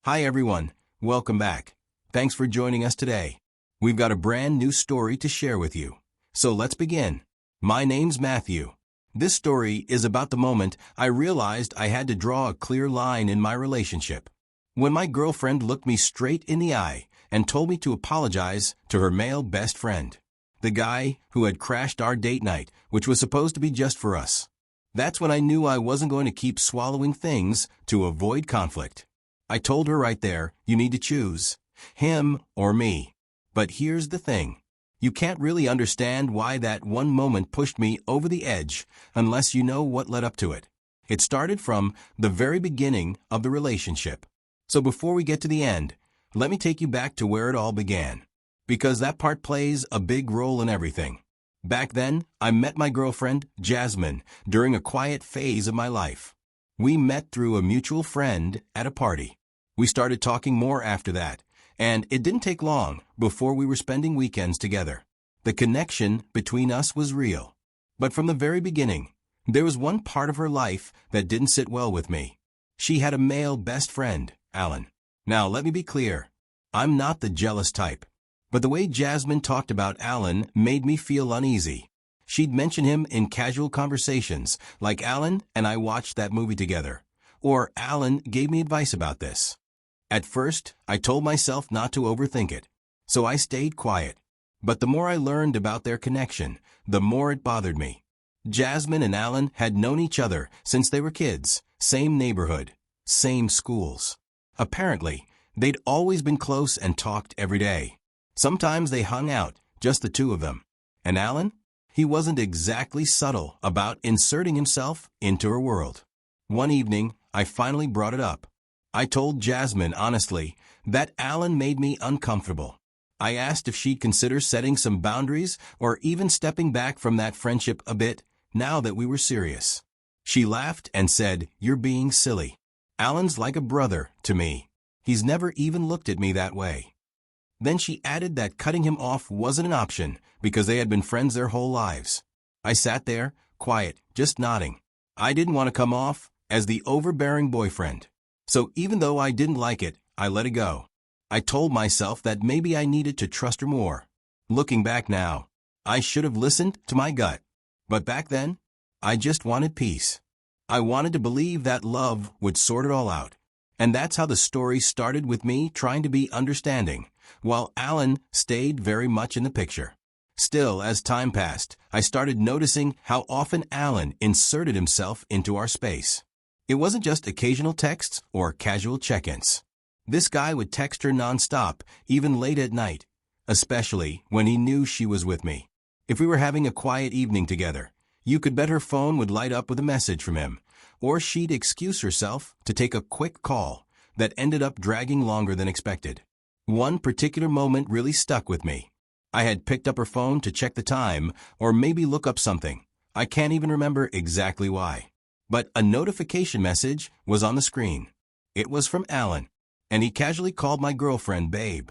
Hi everyone, welcome back. Thanks for joining us today. We've got a brand new story to share with you. So let's begin. My name's Matthew. This story is about the moment I realized I had to draw a clear line in my relationship. When my girlfriend looked me straight in the eye and told me to apologize to her male best friend, the guy who had crashed our date night, which was supposed to be just for us. That's when I knew I wasn't going to keep swallowing things to avoid conflict. I told her right there, you need to choose him or me. But here's the thing. You can't really understand why that one moment pushed me over the edge unless you know what led up to it. It started from the very beginning of the relationship. So before we get to the end, let me take you back to where it all began. Because that part plays a big role in everything. Back then, I met my girlfriend, Jasmine, during a quiet phase of my life. We met through a mutual friend at a party. We started talking more after that, and it didn't take long before we were spending weekends together. The connection between us was real. But from the very beginning, there was one part of her life that didn't sit well with me. She had a male best friend, Alan. Now, let me be clear. I'm not the jealous type. But the way Jasmine talked about Alan made me feel uneasy. She'd mention him in casual conversations, like Alan and I watched that movie together, or Alan gave me advice about this. At first, I told myself not to overthink it, so I stayed quiet. But the more I learned about their connection, the more it bothered me. Jasmine and Alan had known each other since they were kids, same neighborhood, same schools. Apparently, they'd always been close and talked every day. Sometimes they hung out, just the two of them. And Alan? He wasn't exactly subtle about inserting himself into her world. One evening, I finally brought it up. I told Jasmine honestly that Alan made me uncomfortable. I asked if she'd consider setting some boundaries or even stepping back from that friendship a bit now that we were serious. She laughed and said, "You're being silly. Alan's like a brother to me. He's never even looked at me that way." Then she added that cutting him off wasn't an option because they had been friends their whole lives. I sat there, quiet, just nodding. I didn't want to come off as the overbearing boyfriend. So even though I didn't like it, I let it go. I told myself that maybe I needed to trust her more. Looking back now, I should have listened to my gut. But back then, I just wanted peace. I wanted to believe that love would sort it all out. And that's how the story started, with me trying to be understanding, while Alan stayed very much in the picture. Still, as time passed, I started noticing how often Alan inserted himself into our space. It wasn't just occasional texts or casual check-ins. This guy would text her nonstop, even late at night, especially when he knew she was with me. If we were having a quiet evening together, you could bet her phone would light up with a message from him, or she'd excuse herself to take a quick call that ended up dragging longer than expected. One particular moment really stuck with me. I had picked up her phone to check the time or maybe look up something. I can't even remember exactly why. But a notification message was on the screen. It was from Alan, and he casually called my girlfriend babe,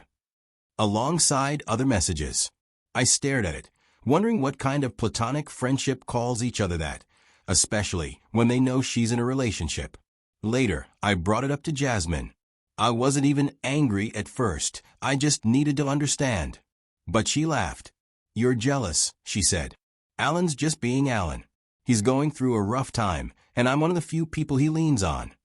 alongside other messages. I stared at it, wondering what kind of platonic friendship calls each other that, especially when they know she's in a relationship. Later, I brought it up to Jasmine. I wasn't even angry at first. I just needed to understand. But she laughed. "You're jealous," she said. "Alan's just being Alan. He's going through a rough time, and I'm one of the few people he leans on."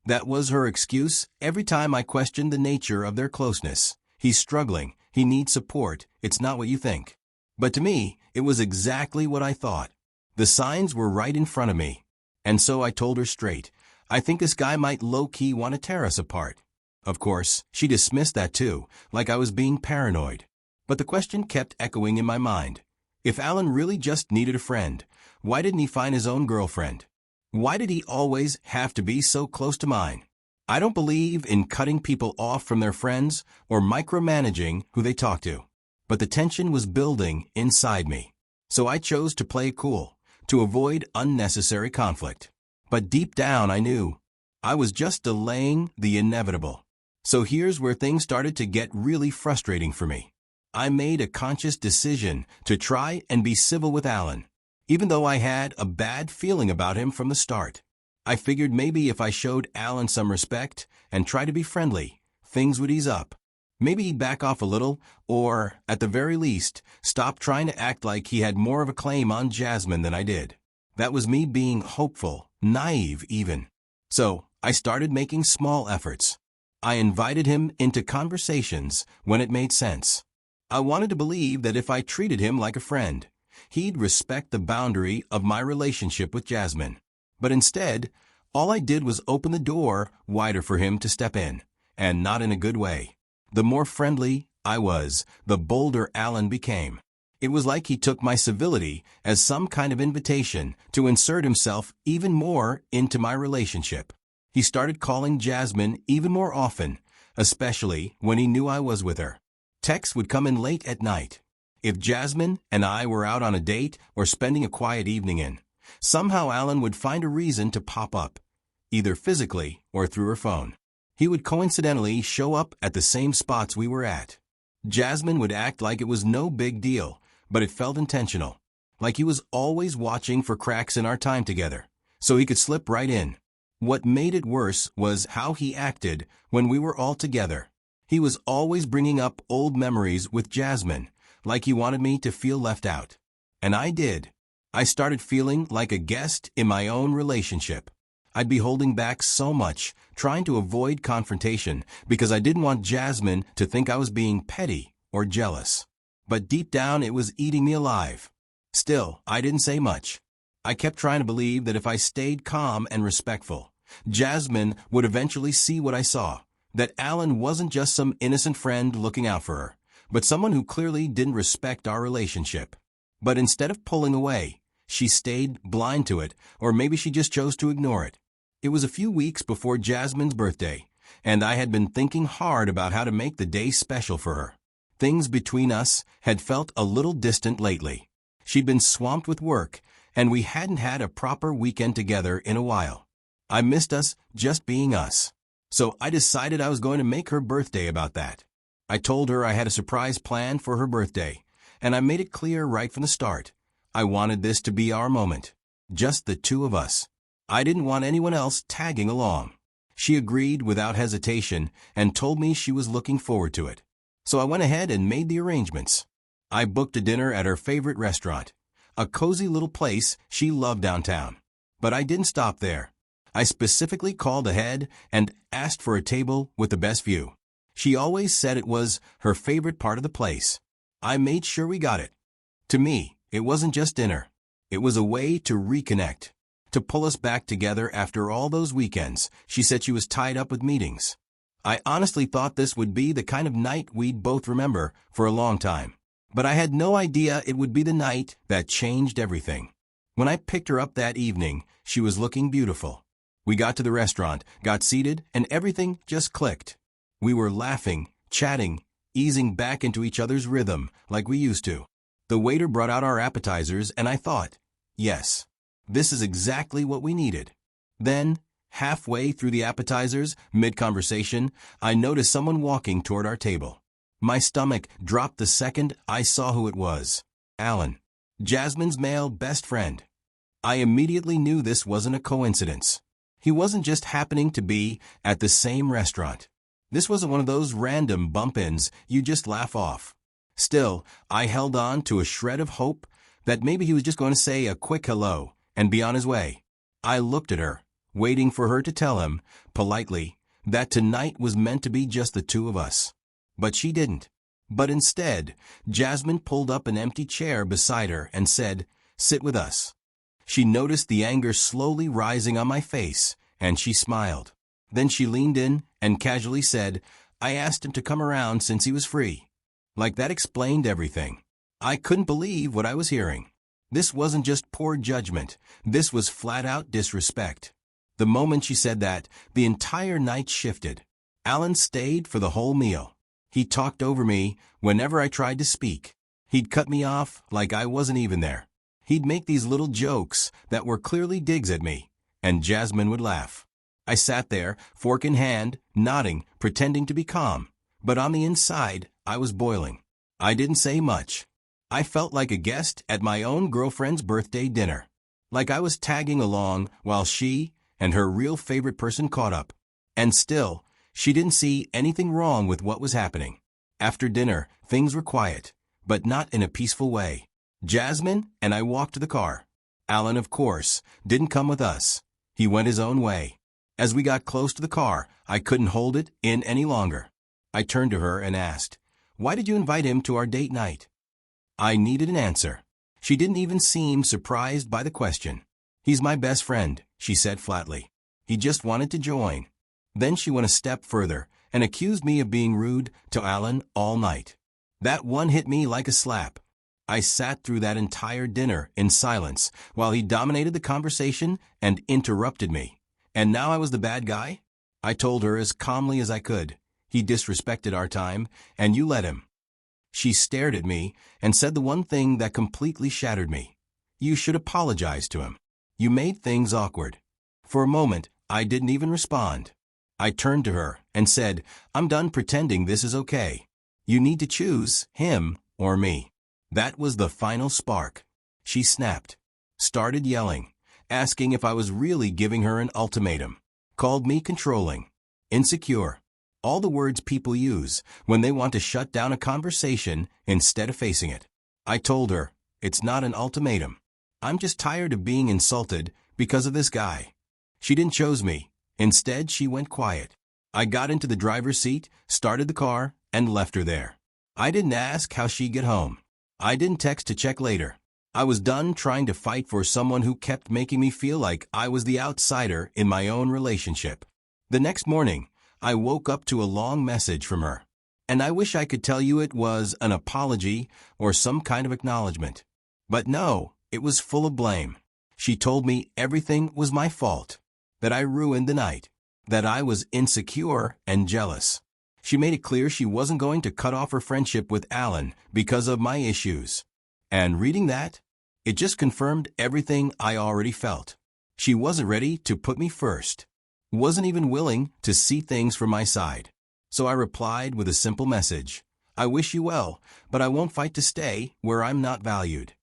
That was her excuse every time I questioned the nature of their closeness. "He's struggling. He needs support. It's not what you think." But to me, it was exactly what I thought. The signs were right in front of me. And so I told her straight, "I think this guy might low-key want to tear us apart." Of course, she dismissed that too, like I was being paranoid. But the question kept echoing in my mind. If Alan really just needed a friend, why didn't he find his own girlfriend? Why did he always have to be so close to mine? I don't believe in cutting people off from their friends or micromanaging who they talk to. But the tension was building inside me. So I chose to play it cool, to avoid unnecessary conflict. But deep down I knew I was just delaying the inevitable. So here's where things started to get really frustrating for me. I made a conscious decision to try and be civil with Alan, even though I had a bad feeling about him from the start. I figured maybe if I showed Alan some respect and tried to be friendly, things would ease up. Maybe he'd back off a little, or, at the very least, stop trying to act like he had more of a claim on Jasmine than I did. That was me being hopeful, naive even. So, I started making small efforts. I invited him into conversations when it made sense. I wanted to believe that if I treated him like a friend, he'd respect the boundary of my relationship with Jasmine. But instead, all I did was open the door wider for him to step in, and not in a good way. The more friendly I was, the bolder Alan became. It was like he took my civility as some kind of invitation to insert himself even more into my relationship. He started calling Jasmine even more often, especially when he knew I was with her. Texts would come in late at night. If Jasmine and I were out on a date or spending a quiet evening in, somehow Alan would find a reason to pop up, either physically or through her phone. He would coincidentally show up at the same spots we were at. Jasmine would act like it was no big deal, but it felt intentional, like he was always watching for cracks in our time together, so he could slip right in. What made it worse was how he acted when we were all together. He was always bringing up old memories with Jasmine, like he wanted me to feel left out. And I did. I started feeling like a guest in my own relationship. I'd be holding back so much, trying to avoid confrontation, because I didn't want Jasmine to think I was being petty or jealous. But deep down it was eating me alive. Still, I didn't say much. I kept trying to believe that if I stayed calm and respectful, Jasmine would eventually see what I saw, that Alan wasn't just some innocent friend looking out for her, but someone who clearly didn't respect our relationship. But instead of pulling away, she stayed blind to it, or maybe she just chose to ignore it. It was a few weeks before Jasmine's birthday, and I had been thinking hard about how to make the day special for her. Things between us had felt a little distant lately. She'd been swamped with work, and we hadn't had a proper weekend together in a while. I missed us just being us. So I decided I was going to make her birthday about that. I told her I had a surprise plan for her birthday, and I made it clear right from the start. I wanted this to be our moment, just the two of us. I didn't want anyone else tagging along. She agreed without hesitation and told me she was looking forward to it. So I went ahead and made the arrangements. I booked a dinner at her favorite restaurant, a cozy little place she loved downtown. But I didn't stop there. I specifically called ahead and asked for a table with the best view. She always said it was her favorite part of the place. I made sure we got it. To me, it wasn't just dinner. It was a way to reconnect, to pull us back together after all those weekends. She said she was tied up with meetings. I honestly thought this would be the kind of night we'd both remember for a long time. But I had no idea it would be the night that changed everything. When I picked her up that evening, she was looking beautiful. We got to the restaurant, got seated, and everything just clicked. We were laughing, chatting, easing back into each other's rhythm like we used to. The waiter brought out our appetizers, and I thought, yes, this is exactly what we needed. Then, halfway through the appetizers, mid-conversation, I noticed someone walking toward our table. My stomach dropped the second I saw who it was. Alan, Jasmine's male best friend. I immediately knew this wasn't a coincidence. He wasn't just happening to be at the same restaurant. This wasn't one of those random bump-ins you just laugh off. Still, I held on to a shred of hope that maybe he was just going to say a quick hello and be on his way. I looked at her, waiting for her to tell him, politely, that tonight was meant to be just the two of us. But she didn't. But instead, Jasmine pulled up an empty chair beside her and said, "Sit with us." She noticed the anger slowly rising on my face, and she smiled. Then she leaned in and casually said, "I asked him to come around since he was free." Like that explained everything. I couldn't believe what I was hearing. This wasn't just poor judgment. This was flat-out disrespect. The moment she said that, the entire night shifted. Alan stayed for the whole meal. He talked over me whenever I tried to speak. He'd cut me off like I wasn't even there. He'd make these little jokes that were clearly digs at me, and Jasmine would laugh. I sat there, fork in hand, nodding, pretending to be calm. But on the inside, I was boiling. I didn't say much. I felt like a guest at my own girlfriend's birthday dinner. Like I was tagging along while she and her real favorite person caught up. And still, She didn't see anything wrong with what was happening. After dinner, things were quiet, but not in a peaceful way. Jasmine and I walked to the car. Alan, of course, didn't come with us. He went his own way. As we got close to the car, I couldn't hold it in any longer. I turned to her and asked, "Why did you invite him to our date night?" I needed an answer. She didn't even seem surprised by the question. "He's my best friend," she said flatly. "He just wanted to join." Then she went a step further and accused me of being rude to Alan all night. That one hit me like a slap. I sat through that entire dinner in silence while he dominated the conversation and interrupted me. And now I was the bad guy? I told her as calmly as I could. "He disrespected our time, and you let him." She stared at me and said the one thing that completely shattered me. "You should apologize to him. You made things awkward." For a moment, I didn't even respond. I turned to her and said, "I'm done pretending this is okay. You need to choose him or me." That was the final spark. She snapped, started yelling, asking if I was really giving her an ultimatum, called me controlling, insecure, all the words people use when they want to shut down a conversation instead of facing it. I told her, "It's not an ultimatum. I'm just tired of being insulted because of this guy." She didn't choose me. Instead, she went quiet. I got into the driver's seat, started the car, and left her there. I didn't ask how she'd get home. I didn't text to check later. I was done trying to fight for someone who kept making me feel like I was the outsider in my own relationship. The next morning, I woke up to a long message from her. And I wish I could tell you it was an apology or some kind of acknowledgement. But no, it was full of blame. She told me everything was my fault, that I ruined the night, that I was insecure and jealous. She made it clear she wasn't going to cut off her friendship with Alan because of my issues. And reading that, it just confirmed everything I already felt. She wasn't ready to put me first, wasn't even willing to see things from my side. So I replied with a simple message. "I wish you well, but I won't fight to stay where I'm not valued."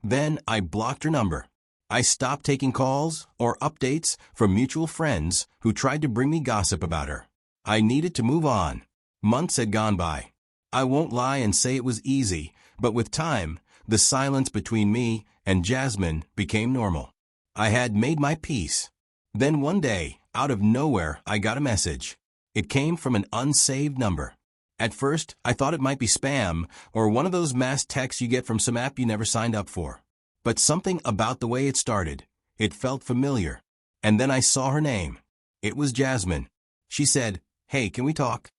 Then I blocked her number. I stopped taking calls or updates from mutual friends who tried to bring me gossip about her. I needed to move on. Months had gone by. I won't lie and say it was easy, but with time, the silence between me and Jasmine became normal. I had made my peace. Then one day, out of nowhere, I got a message. It came from an unsaved number. At first, I thought it might be spam or one of those mass texts you get from some app you never signed up for. But something about the way it started, it felt familiar. And then I saw her name. It was Jasmine. She said, "Hey, can we talk?"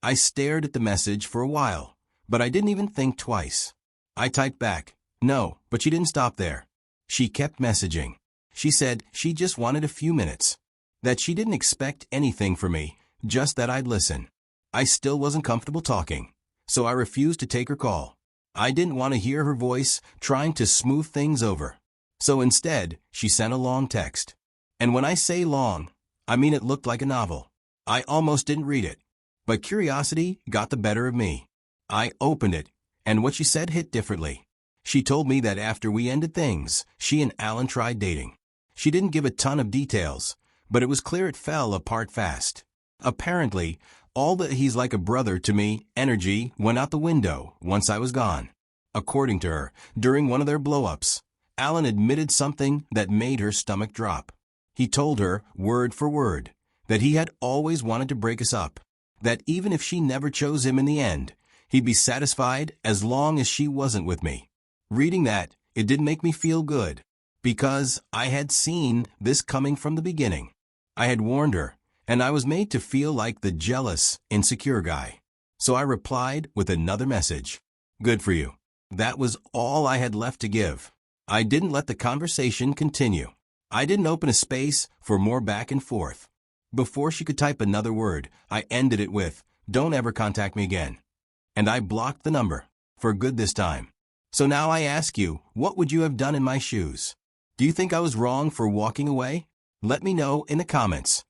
I stared at the message for a while, but I didn't even think twice. I typed back, "No," but she didn't stop there. She kept messaging. She said she just wanted a few minutes, that she didn't expect anything from me, just that I'd listen. I still wasn't comfortable talking, so I refused to take her call. I didn't want to hear her voice trying to smooth things over. So instead, she sent a long text. And when I say long, I mean it looked like a novel. I almost didn't read it, but curiosity got the better of me. I opened it, and what she said hit differently. She told me that after we ended things, she and Alan tried dating. She didn't give a ton of details, but it was clear it fell apart fast. Apparently, all the "he's like a brother to me" energy went out the window once I was gone. According to her, during one of their blow-ups, Alan admitted something that made her stomach drop. He told her, word for word, that he had always wanted to break us up, that even if she never chose him in the end, he'd be satisfied as long as she wasn't with me. Reading that, it didn't make me feel good, because I had seen this coming from the beginning. I had warned her, and I was made to feel like the jealous, insecure guy. So I replied with another message. "Good for you." That was all I had left to give. I didn't let the conversation continue. I didn't open a space for more back and forth. Before she could type another word, I ended it with, "Don't ever contact me again." And I blocked the number, for good this time. So now I ask you, what would you have done in my shoes? Do you think I was wrong for walking away? Let me know in the comments.